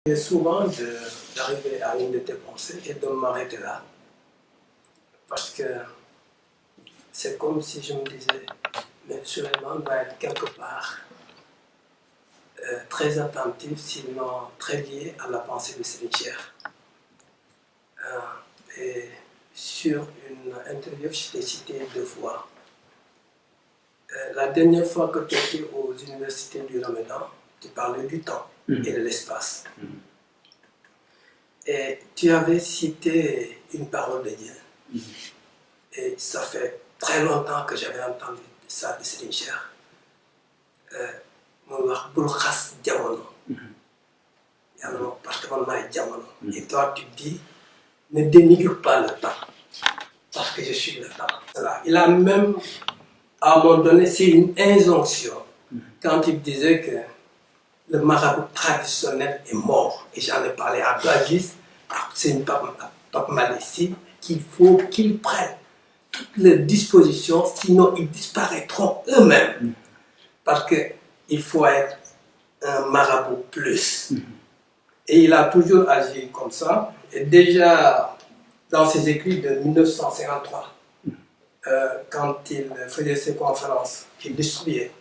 Et souvent d'arriver à une de tes pensées et de m'arrêter là. Parce que c'est comme si je me disais, mais Souleymane doit être quelque part très attentif, sinon très lié à la pensée de Serigne Cheikh. Et sur une interview, je t'ai cité 2 fois. La dernière fois que tu étais aux universités du Ramadan, tu parlais du temps et de l'espace. Et tu avais cité une parole de Dieu. Et ça fait très longtemps que j'avais entendu ça de Serigne Cheikh. Muy wax bul xas jamono. Parce que man maay jamono. Et toi tu dis, ne dénigre pas le temps. Parce que je suis le temps. Voilà. Il a même, à un moment donné, c'est une injonction. Quand il disait que le marabout traditionnel est mort. Et j'en ai parlé à Blagis, c'est une Pape Malessi, qu'il faut qu'ils prennent toutes les dispositions, sinon ils disparaîtront eux-mêmes. Parce qu'il faut être un marabout plus. Et il a toujours agi comme ça. Et déjà, dans ses écrits de 1953, quand il faisait ses conférences, qu'il distribuait,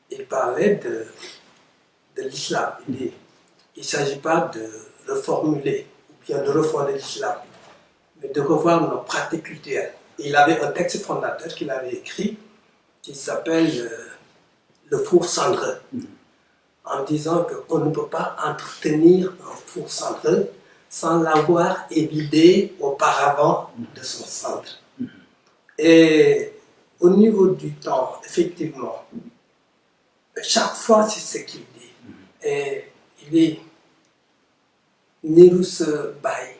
il parlait de l'islam. Il dit, il ne s'agit pas de reformuler ou bien de refonder l'islam, mais de revoir nos pratiques culturelles. Il avait un texte fondateur qu'il avait écrit qui s'appelle le four cendreux, en disant qu'on ne peut pas entretenir un four cendreux sans l'avoir évidé auparavant de son centre. Et au niveau du temps, effectivement, chaque fois c'est ce qu'il dit. Et il dit niru sa baay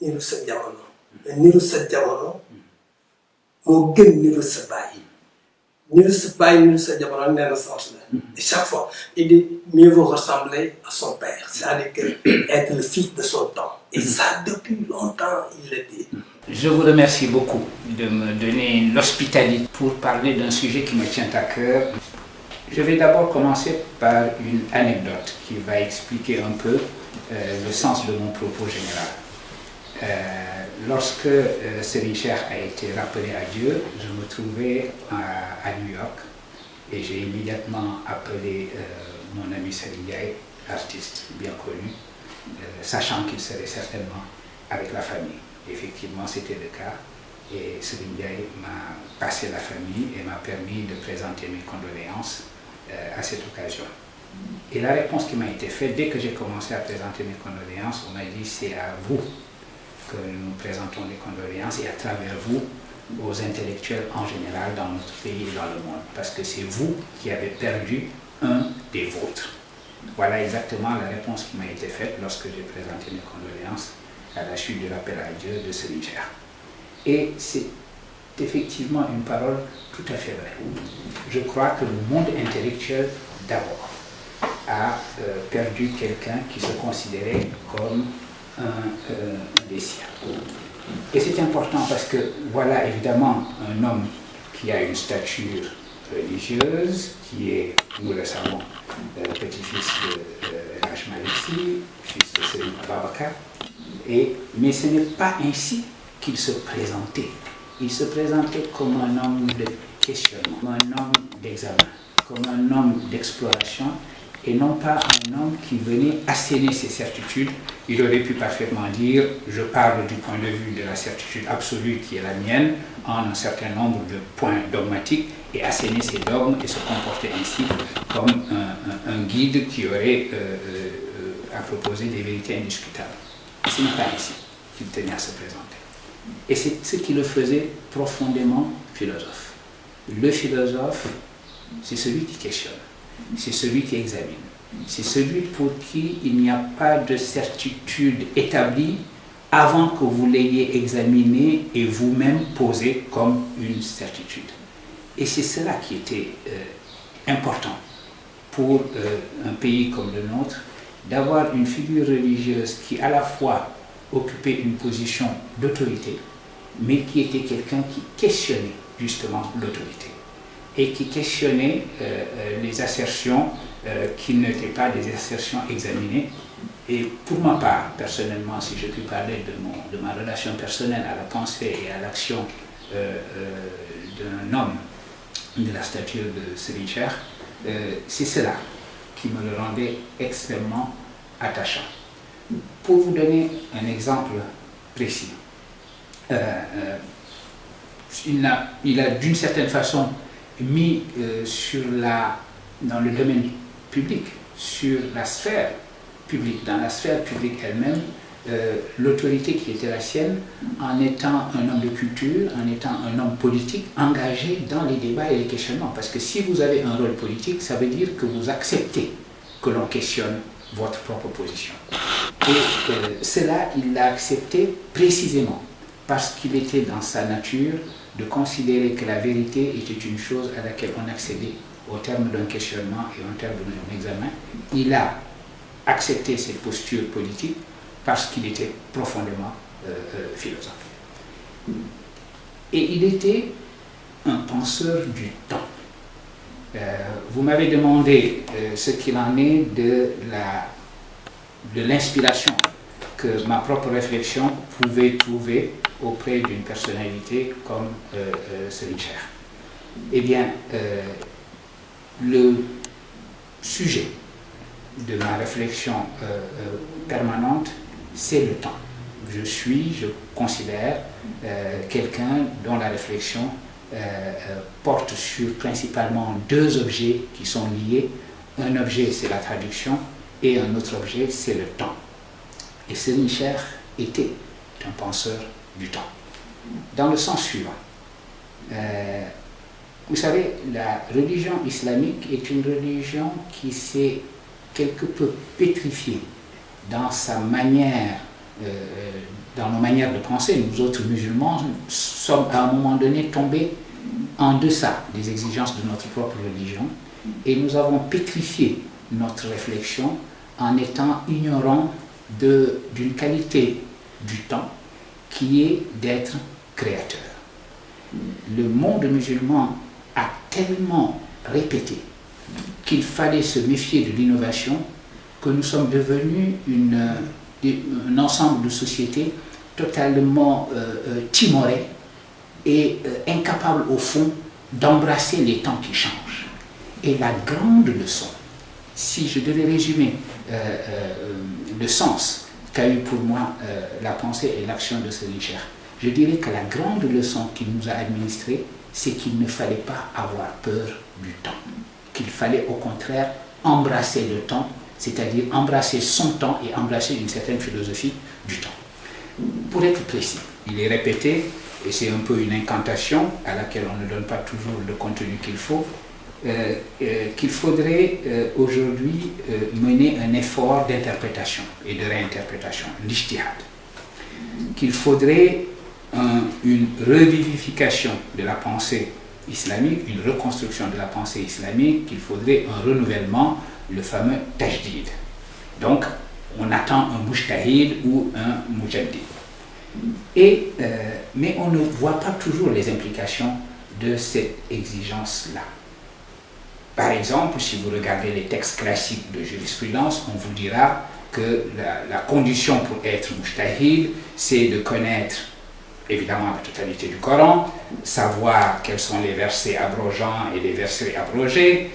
niru sa jamono niru sa jamono moo gën niru sa baay niru sa baay niru sa jamono nee na sens la. Et chaque fois il dit mieux vaut ressembler à son père, c'est-à-dire que être le fils de son temps. Et ça depuis longtemps il le dit. Je vous remercie beaucoup de me donner l'hospitalité pour parler d'un sujet qui me tient à cœur. Je vais d'abord commencer par une anecdote qui va expliquer un peu le sens de mon propos général. Lorsque Serigne Cheikh a été rappelé à Dieu, je me trouvais à New York et j'ai immédiatement appelé mon ami Serigne Ndiaye, artiste bien connu, sachant qu'il serait certainement avec la famille. Effectivement, c'était le cas et Serigne Ndiaye m'a passé la famille et m'a permis de présenter mes condoléances à cette occasion. Et la réponse qui m'a été faite, dès que j'ai commencé à présenter mes condoléances, on m'a dit c'est à vous que nous présentons les condoléances et à travers vous, aux intellectuels en général dans notre pays et dans le monde, parce que c'est vous qui avez perdu un des vôtres. Voilà exactement la réponse qui m'a été faite lorsque j'ai présenté mes condoléances à la chute de l'appel à Dieu de Serigne Cheikh. Et c'est effectivement une parole tout à fait vraie. Je crois que le monde intellectuel d'abord a perdu quelqu'un qui se considérait comme un des siens. Et c'est important parce que voilà évidemment un homme qui a une stature religieuse, qui est, nous le savons, petit-fils de H. Malessi, fils de Serigne Babacar, mais ce n'est pas ainsi qu'il se présentait. Il se présentait comme un homme de questionnement, comme un homme d'examen, comme un homme d'exploration, et non pas un homme qui venait asséner ses certitudes. Il aurait pu parfaitement dire « je parle du point de vue de la certitude absolue qui est la mienne, en un certain nombre de points dogmatiques, et asséner ses dogmes et se comporter ainsi comme un guide qui aurait à proposer des vérités indiscutables ». Ce n'est pas ainsi qu'il tenait à se présenter. Et c'est ce qui le faisait profondément philosophe. Le philosophe, c'est celui qui questionne, c'est celui qui examine, c'est celui pour qui il n'y a pas de certitude établie avant que vous l'ayez examiné et vous-même posé comme une certitude. Et c'est cela qui était important pour un pays comme le nôtre, d'avoir une figure religieuse qui à la fois occupait une position d'autorité, mais qui était quelqu'un qui questionnait justement l'autorité et qui questionnait les assertions qui n'étaient pas des assertions examinées Et pour ma part, personnellement, si je puis parler de ma relation personnelle à la pensée et à l'action d'un homme de la stature de Serigne Cheikh, c'est cela qui me le rendait extrêmement attachant. Pour vous donner un exemple précis, il a d'une certaine façon mis dans le domaine public, sur la sphère publique, dans la sphère publique elle-même, l'autorité qui était la sienne, en étant un homme de culture, en étant un homme politique, engagé dans les débats et les questionnements. Parce que si vous avez un rôle politique, ça veut dire que vous acceptez que l'on questionne votre propre position. Et cela, il l'a accepté précisément parce qu'il était dans sa nature de considérer que la vérité était une chose à laquelle on accédait au terme d'un questionnement et au terme d'un examen. Il a accepté cette posture politique parce qu'il était profondément philosophe. Et il était un penseur du temps. Vous m'avez demandé ce qu'il en est de l'inspiration que ma propre réflexion pouvait trouver auprès d'une personnalité comme Serigne Cheikh. Eh bien, le sujet de ma réflexion permanente, c'est le temps. Je considère quelqu'un dont la réflexion porte sur principalement deux objets qui sont liés. Un objet, c'est la traduction, et un autre objet, c'est le temps. Et Serigne Cheikh était un penseur du temps. Dans le sens suivant, vous savez, la religion islamique est une religion qui s'est quelque peu pétrifiée dans sa manière, dans nos manières de penser. Nous autres musulmans sommes à un moment donné tombés en deçà des exigences de notre propre religion et nous avons pétrifié notre réflexion en étant ignorants d'une qualité du temps qui est d'être créateur. Le monde musulman a tellement répété qu'il fallait se méfier de l'innovation que nous sommes devenus un ensemble de sociétés totalement timorées et incapables au fond d'embrasser les temps qui changent. Et la grande leçon, si je devais résumer le sens qu'a eu pour moi la pensée et l'action de Serigne Cheikh, je dirais que la grande leçon qu'il nous a administrée, c'est qu'il ne fallait pas avoir peur du temps, qu'il fallait au contraire embrasser le temps, c'est-à-dire embrasser son temps et embrasser une certaine philosophie du temps. Pour être précis, il est répété, et c'est un peu une incantation à laquelle on ne donne pas toujours le contenu qu'il faut, qu'il faudrait aujourd'hui mener un effort d'interprétation et de réinterprétation, l'ijtihad. Qu'il faudrait une revivification de la pensée islamique, une reconstruction de la pensée islamique, qu'il faudrait un renouvellement, le fameux tajdid. Donc, on attend un mujtahid ou un mujaddid. Mais on ne voit pas toujours les implications de cette exigence-là. Par exemple, si vous regardez les textes classiques de jurisprudence, on vous dira que la condition pour être mujtahid, c'est de connaître évidemment la totalité du Coran, savoir quels sont les versets abrogeants et les versets abrogés,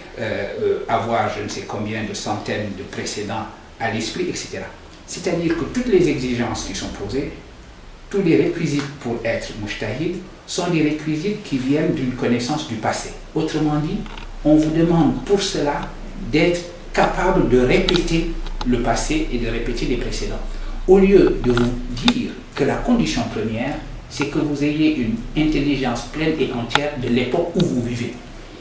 avoir je ne sais combien de centaines de précédents à l'esprit, etc. C'est-à-dire que toutes les exigences qui sont posées, tous les réquisites pour être mujtahid sont des réquisites qui viennent d'une connaissance du passé. Autrement dit, on vous demande pour cela d'être capable de répéter le passé et de répéter les précédents. Au lieu de vous dire que la condition première, c'est que vous ayez une intelligence pleine et entière de l'époque où vous vivez.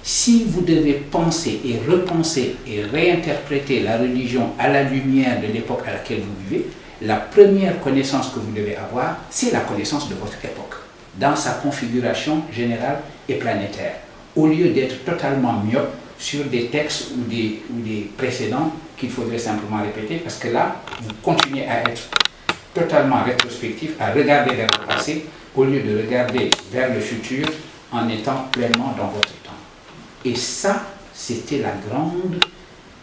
Si vous devez penser et repenser et réinterpréter la religion à la lumière de l'époque à laquelle vous vivez, la première connaissance que vous devez avoir, c'est la connaissance de votre époque, dans sa configuration générale et planétaire, au lieu d'être totalement myope sur des textes ou des précédents qu'il faudrait simplement répéter, parce que là, vous continuez à être totalement rétrospectif, à regarder vers le passé, au lieu de regarder vers le futur en étant pleinement dans votre temps. Et ça, c'était la grande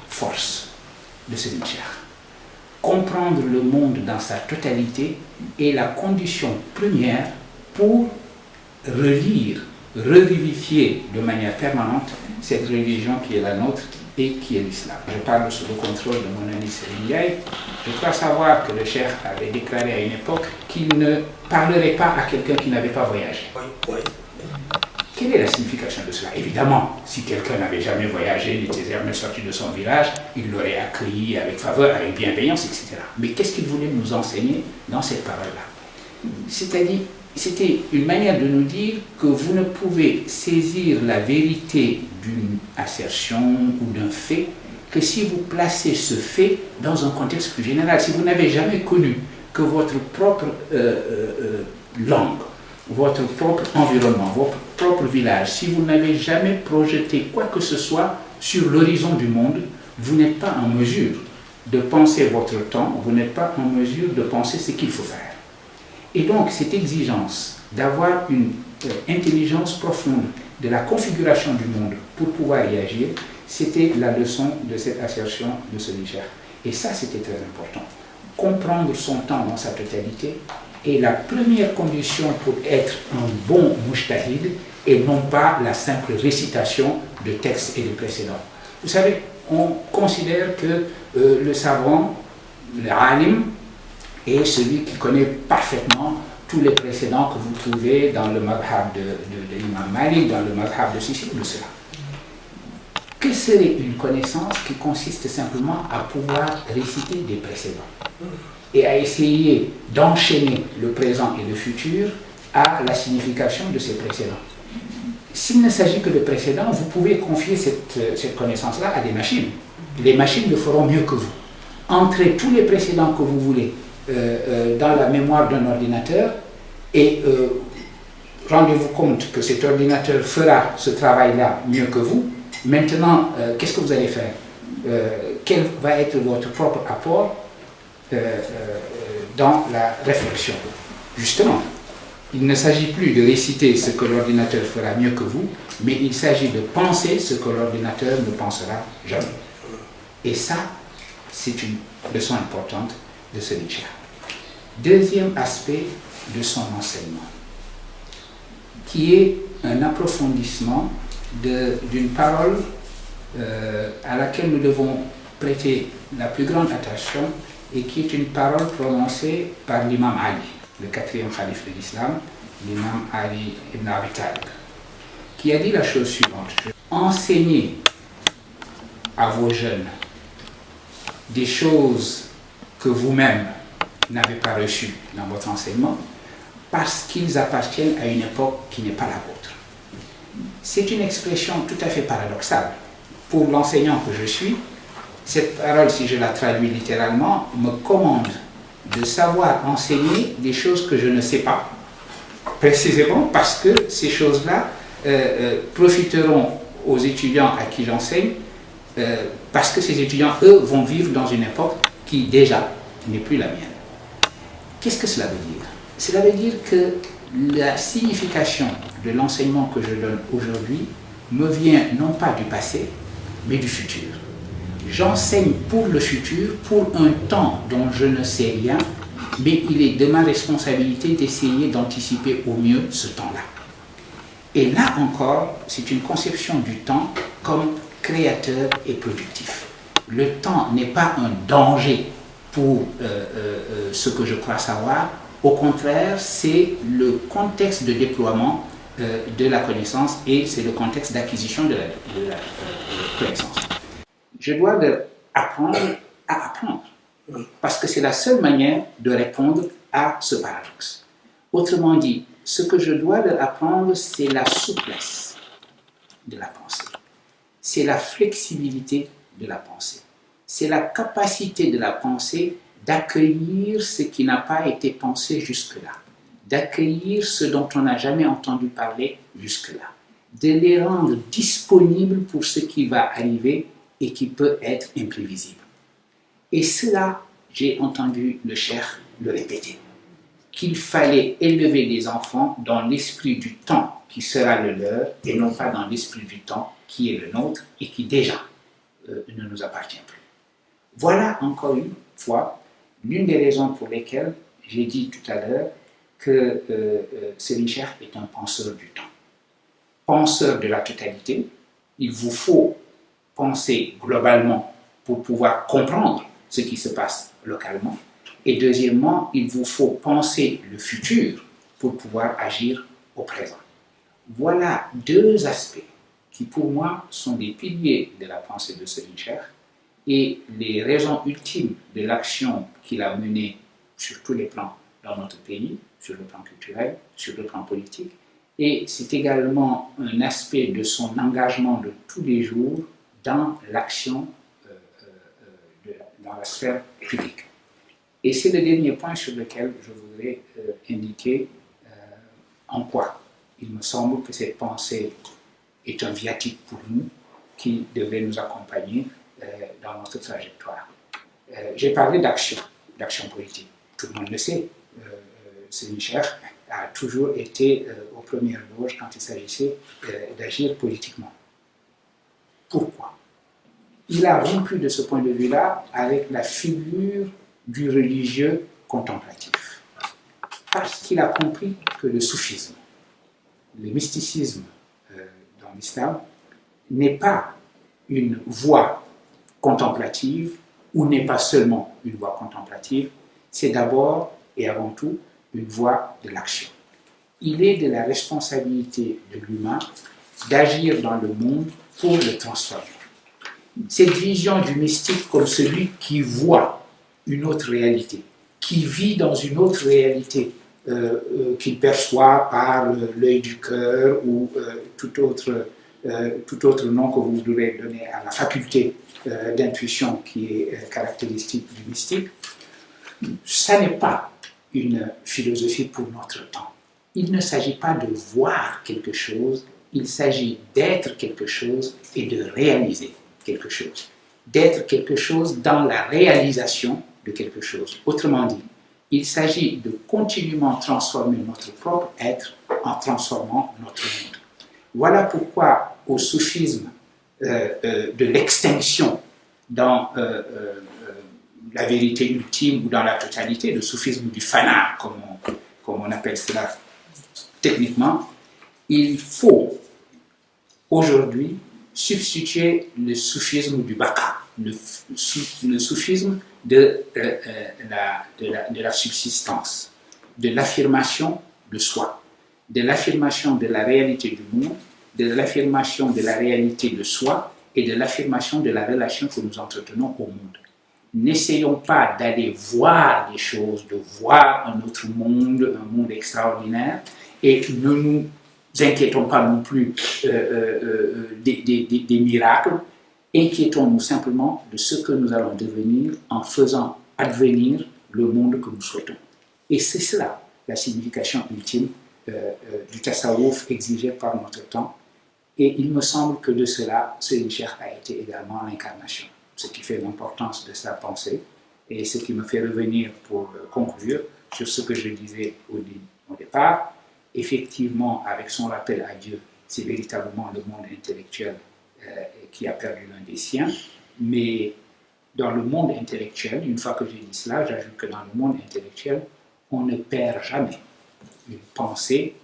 force de Serigne Cheikh. comprendre le monde dans sa totalité est la condition première pour relire, revivifier de manière permanente cette religion qui est la nôtre et qui est l'islam. Je parle sous le contrôle de mon ami Serigne. Je crois savoir que le cheikh avait déclaré à une époque qu'il ne parlerait pas à quelqu'un qui n'avait pas voyagé. Oui. Quelle est la signification de cela? Évidemment, si quelqu'un n'avait jamais voyagé, n'était jamais sorti de son village, il l'aurait accueilli avec faveur, avec bienveillance, etc. Mais qu'est-ce qu'il voulait nous enseigner dans cette parole-là? C'est-à-dire, c'était une manière de nous dire que vous ne pouvez saisir la vérité d'une assertion ou d'un fait que si vous placez ce fait dans un contexte plus général. Si vous n'avez jamais connu que votre propre langue, votre propre environnement, votre propre village, si vous n'avez jamais projeté quoi que ce soit sur l'horizon du monde, vous n'êtes pas en mesure de penser votre temps, vous n'êtes pas en mesure de penser ce qu'il faut faire. Et donc, cette exigence d'avoir une intelligence profonde de la configuration du monde pour pouvoir y agir, c'était la leçon de cette assertion de ce Niger. Et ça, c'était très important. Comprendre son temps dans sa totalité est la première condition pour être un bon mujtahid et non pas la simple récitation de textes et de précédents. Vous savez, on considère que le savant, le alim, est celui qui connaît parfaitement tous les précédents que vous trouvez dans le madhab de l'imam Malik, dans le madhab de ceci ou de cela. Que serait une connaissance qui consiste simplement à pouvoir réciter des précédents et à essayer d'enchaîner le présent et le futur à la signification de ces précédents? S'il ne s'agit que de précédents, vous pouvez confier cette connaissance-là à des machines. Les machines le feront mieux que vous. Entrez tous les précédents que vous voulez dans la mémoire d'un ordinateur et rendez-vous compte que cet ordinateur fera ce travail-là mieux que vous. Maintenant, qu'est-ce que vous allez faire? Quel va être votre propre apport dans la réflexion? Justement, il ne s'agit plus de réciter ce que l'ordinateur fera mieux que vous, mais il s'agit de penser ce que l'ordinateur ne pensera jamais. Et ça, c'est une leçon importante de ce Nietzsche. Deuxième aspect de son enseignement, qui est un approfondissement d'une parole à laquelle nous devons prêter la plus grande attention et qui est une parole prononcée par l'imam Ali, le quatrième calife de l'islam, l'imam Ali ibn Abi Talib, qui a dit la chose suivante: enseignez à vos jeunes des choses que vous-même n'avez pas reçues dans votre enseignement parce qu'ils appartiennent à une époque qui n'est pas la vôtre. C'est une expression tout à fait paradoxale. Pour l'enseignant que je suis, cette parole, si je la traduis littéralement, me commande de savoir enseigner des choses que je ne sais pas, précisément parce que ces choses-là profiteront aux étudiants à qui j'enseigne, parce que ces étudiants, eux, vont vivre dans une époque qui, déjà, n'est plus la mienne. Qu'est-ce que cela veut dire? Cela veut dire que la signification de l'enseignement que je donne aujourd'hui me vient non pas du passé, mais du futur. J'enseigne pour le futur, pour un temps dont je ne sais rien, mais il est de ma responsabilité d'essayer d'anticiper au mieux ce temps-là. Et là encore, c'est une conception du temps comme créateur et productif. Le temps n'est pas un danger pour ce que je crois savoir. Au contraire, c'est le contexte de déploiement de la connaissance et c'est le contexte d'acquisition de la connaissance. Je dois apprendre à apprendre, parce que c'est la seule manière de répondre à ce paradoxe. Autrement dit, ce que je dois leur apprendre, c'est la souplesse de la pensée, c'est la flexibilité de la pensée, c'est la capacité de la pensée d'accueillir ce qui n'a pas été pensé jusque-là, d'accueillir ce dont on n'a jamais entendu parler jusque-là, de les rendre disponibles pour ce qui va arriver et qui peut être imprévisible. Et cela, j'ai entendu le cheikh le répéter, qu'il fallait élever des enfants dans l'esprit du temps qui sera le leur et non pas dans l'esprit du temps qui est le nôtre et qui déjà ne nous appartient plus. Voilà encore une fois l'une des raisons pour lesquelles j'ai dit tout à l'heure que Serigne Cheikh est un penseur du temps, penseur de la totalité. Il vous faut penser globalement pour pouvoir comprendre ce qui se passe localement. Et deuxièmement, il vous faut penser le futur pour pouvoir agir au présent. Voilà deux aspects qui pour moi sont des piliers de la pensée de Serigne Cheikh et les raisons ultimes de l'action qu'il a menée sur tous les plans dans notre pays, sur le plan culturel, sur le plan politique. Et c'est également un aspect de son engagement de tous les jours dans l'action dans la sphère publique. Et c'est le dernier point sur lequel je voudrais indiquer en quoi il me semble que cette pensée est un viatique pour nous qui devrait nous accompagner dans notre trajectoire. J'ai parlé d'action politique. Tout le monde le sait. Serigne Cheikh a toujours été aux premières loges quand il s'agissait d'agir politiquement. Pourquoi? Il a rompu de ce point de vue-là avec la figure du religieux contemplatif. Parce qu'il a compris que le soufisme, le mysticisme dans l'islam, n'est pas une voie contemplative ou n'est pas seulement une voie contemplative, c'est d'abord et avant tout une voie de l'action. Il est de la responsabilité de l'humain d'agir dans le monde pour le transformer. Cette vision du mystique comme celui qui voit une autre réalité, qui vit dans une autre réalité qu'il perçoit par l'œil du cœur ou tout autre nom que vous voudrez donner à la faculté d'intuition qui est caractéristique du mystique, ça n'est pas une philosophie pour notre temps. Il ne s'agit pas de voir quelque chose, il s'agit d'être quelque chose et de réaliser quelque chose. D'être quelque chose dans la réalisation de quelque chose. Autrement dit, il s'agit de continuellement transformer notre propre être en transformant notre monde. Voilà pourquoi au soufisme de l'extinction dans la vérité ultime ou dans la totalité, le soufisme du fana, comme on appelle cela techniquement, il faut aujourd'hui substituer le soufisme du baka, le soufisme de la subsistance, de l'affirmation de soi, de l'affirmation de la réalité du monde, de l'affirmation de la réalité de soi et de l'affirmation de la relation que nous entretenons au monde. N'essayons pas d'aller voir des choses, de voir un autre monde, un monde extraordinaire, et ne nous inquiétons pas non plus des miracles, inquiétons-nous simplement de ce que nous allons devenir en faisant advenir le monde que nous souhaitons. Et c'est cela la signification ultime du tasawwuf exigé par notre temps. Et il me semble que de cela, Serigne Cheikh a été également l'incarnation, ce qui fait l'importance de sa pensée et ce qui me fait revenir pour conclure sur ce que je disais au départ. Effectivement, avec son rappel à Dieu, c'est véritablement le monde intellectuel qui a perdu l'un des siens, mais dans le monde intellectuel, une fois que j'ai dit cela, j'ajoute que dans le monde intellectuel, on ne perd jamais une pensée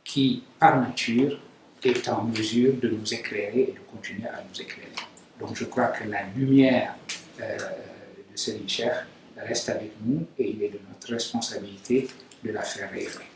qui, par nature, est en mesure de nous éclairer et de continuer à nous éclairer. Donc je crois que la lumière de Serigne Cheikh reste avec nous et il est de notre responsabilité de la faire rayonner.